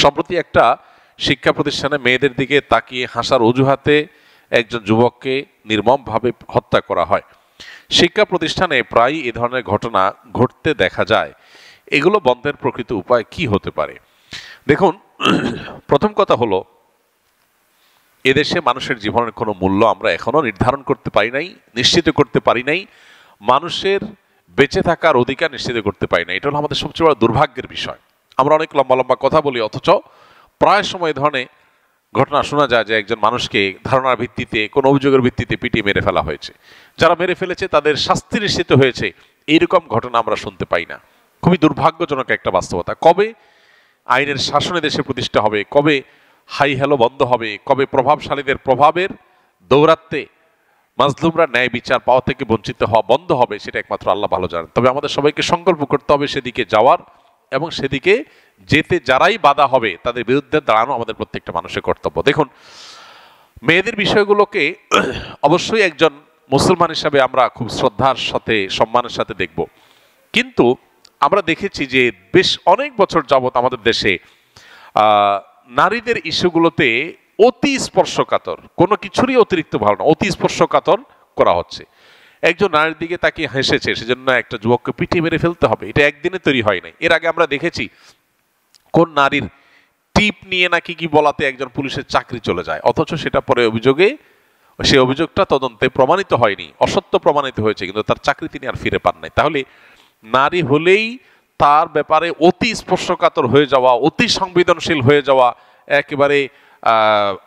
সম্প্রতি একটা শিক্ষা প্রতিষ্ঠানে মেয়েদের দিকে তাকিয়ে হাসার অজুহাতে একজন যুবককে নির্মমভাবে হত্যা করা হয়। শিক্ষা প্রতিষ্ঠানে প্রায় এ ধরনের ঘটনা ঘটতে দেখা যায়। এগুলো বন্ধের প্রকৃত উপায় কি হতে পারে? দেখুন, প্রথম কথা হলো, এদেশে মানুষের জীবনের কোনো মূল্য আমরা এখনো নির্ধারণ করতে পারি নাই, নিশ্চিত করতে পারি নাই। মানুষের বেঁচে থাকার অধিকার নিশ্চিত করতে পারি না। এটা হলো আমাদের সবচেয়ে বড় দুর্ভাগ্যের বিষয়। আমরা অনেক লম্বা লম্বা কথা বলি, অথচ প্রায় সময় ধরনের ঘটনা শোনা যায় যে একজন মানুষকে ধারণার ভিত্তিতে, কোনো অভিযোগের ভিত্তিতে পিটিয়ে মেরে ফেলা হয়েছে। যারা মেরে ফেলেছে তাদের শাস্তি নিশ্চিত হয়েছে, এইরকম ঘটনা আমরা শুনতে পাই না। খুবই দুর্ভাগ্যজনক একটা বাস্তবতা। কবে আইনের শাসনে দেশে প্রতিষ্ঠা হবে, কবে হাই হ্যালো বন্ধ হবে, কবে প্রভাবশালীদের প্রভাবের দৌরাত্মে মাজলুমরা ন্যায় বিচার পাওয়া থেকে বঞ্চিত হওয়া বন্ধ হবে, সেটা একমাত্র আল্লাহ ভালো জানেন। তবে আমাদের সবাইকে সংকল্প করতে হবে সেদিকে যাওয়ার, এবং সেদিকে যেতে যারাই বাধা হবে তাদের বিরুদ্ধে দাঁড়ানো আমাদের প্রত্যেকটা মানুষের কর্তব্য। দেখুন, মেয়েদের বিষয়গুলোকে অবশ্যই একজন মুসলমান হিসাবে আমরা খুব শ্রদ্ধার সাথে, সম্মানের সাথে দেখব। কিন্তু আমরা দেখেছি যে বেশ অনেক বছর যাবৎ আমাদের দেশে নারীদের ইস্যুগুলোতে অতি স্পর্শকাতর, কোনো কিছুরই অতিরিক্ত ভালো না, অতি স্পর্শকাতর করা হচ্ছে। একজন নারীর দিকে তাকে হেসেছে, সেজন্য একটা যুবককে পিটিয়ে মেরে ফেলতে হবে, এটা একদিনে তৈরি হয় নাই। এর আগে আমরা দেখেছি কোন নারীর টিপ নিয়ে নাকি কি বলাতে একজন পুলিশের চাকরি চলে যায়, অথচ সেটা পরে অভিযোগে, সেই অভিযোগটা তদন্তে প্রমাণিত হয়নি, অসত্য প্রমাণিত হয়েছে, কিন্তু তার চাকরি তিনি আর ফিরে পান নাই। তাহলে নারী হলেই তার ব্যাপারে অতি স্পর্শকাতর হয়ে যাওয়া, অতি সংবেদনশীল হয়ে যাওয়া, একেবারে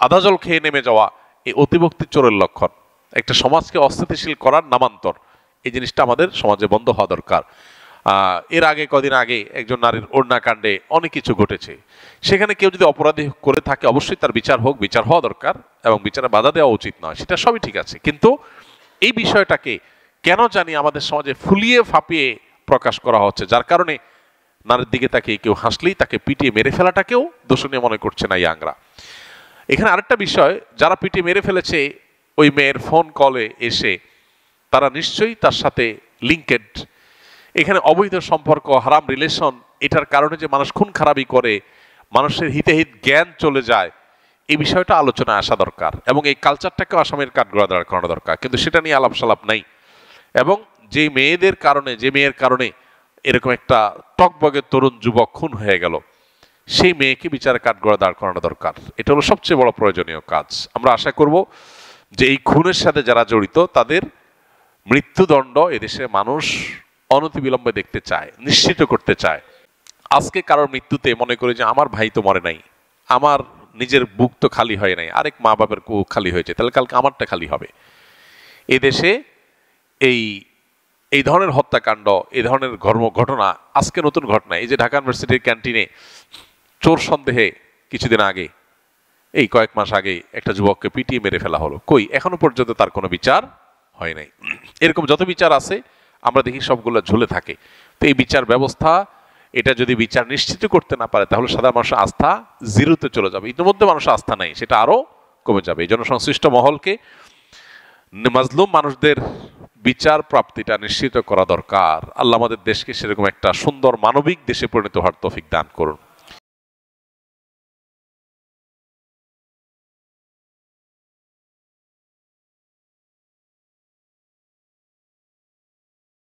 আদাজল খেয়ে নেমে যাওয়া, এই অতিভক্তি চোরের লক্ষণ। একটা সমাজকে অস্থিতিশীল করার নামান্তর, এই জিনিসটা আমাদের সমাজে বন্ধ হওয়া দরকার। এর আগে, কদিন আগে একজন নারীর ওড়নাকাণ্ডে অনেক কিছু ঘটেছে। সেখানে কেউ যদি অপরাধী করে থাকে, অবশ্যই তার বিচার হোক, বিচার হওয়া দরকার, এবং বিচারে বাধা দেওয়া উচিত নয়, সেটা সবই ঠিক আছে। কিন্তু এই বিষয়টাকে কেন জানি আমাদের সমাজে ফুলিয়ে ফাঁপিয়ে প্রকাশ করা হচ্ছে, যার কারণে নারীর দিকে তাকে কেউ হাসলেই তাকে পিটিয়ে মেরে ফেলাটাকেও দোষণীয় মনে করছে না ইয়াংরা। এখানে আরেকটা বিষয়, যারা পিটিয়ে মেরে ফেলেছে ওই মেয়ের ফোন কলে এসে, তারা নিশ্চয়ই তার সাথে লিঙ্কেড। এখানে অবৈধ সম্পর্ক, হারাম রিলেশন, এটার কারণে যে মানুষ খুন খারাপি করে, মানুষের হিতাহিত জ্ঞান চলে যায়, এই বিষয়টা আলোচনায় আসা দরকার, এবং এই কালচারটাকেও আসামের কাঠগড়া দাঁড় করানো দরকার। কিন্তু সেটা নিয়ে আলাপ সালাপ নাই। এবং যে মেয়েদের কারণে, যে মেয়ের কারণে এরকম একটা টকবগে তরুণ যুবক খুন হয়ে গেল, সেই মেয়েকে বিচারে কাঠগড়া দাঁড় করানো দরকার। এটা হলো সবচেয়ে বড় প্রয়োজনীয় কাজ। আমরা আশা করব যে এই খুনের সাথে যারা জড়িত তাদের মৃত্যুদণ্ড এদেশে মানুষ অনতিবিলম্বে দেখতে চায়, নিশ্চিত করতে চায়। আজকে কারোর মৃত্যুতে মনে করি যে আমার ভাই তো মরে নাই, আমার নিজের বুক তো খালি হয় নাই, আরেক মা বাবার বুক খালি হয়েছে, তাহলে কালকে আমারটা খালি হবে। এই দেশে এই ধরনের হত্যাকাণ্ড, এই ধরনের ঘটনা আজকে নতুন ঘটনা। এই যে ঢাকা ইউনিভার্সিটির ক্যান্টিনে চোর সন্দেহে কিছুদিন আগে, এই কয়েক মাস আগে একটা যুবককে পিটিয়ে মেরে ফেলা হলো, কই এখনো পর্যন্ত তার কোনো বিচার হয় নাই। এরকম যত বিচার আছে আমরা দেখি সবগুলো ঝুলে থাকে। তো এই বিচার ব্যবস্থা, এটা যদি বিচার নিশ্চিত করতে না পারে, তাহলে সাধারণ মানুষের আস্থা জিরোতে চলে যাবে। ইতিমধ্যে মানুষের আস্থা নাই, সেটা আরো কমে যাবে। এই জন্য সংশ্লিষ্ট মহলকে মাজলুম মানুষদের বিচার প্রাপ্তিটা নিশ্চিত করা দরকার। আল্লাহ আমাদের দেশকে সেরকম একটা সুন্দর মানবিক দেশে পরিণত হওয়ার তৌফিক দান করুন।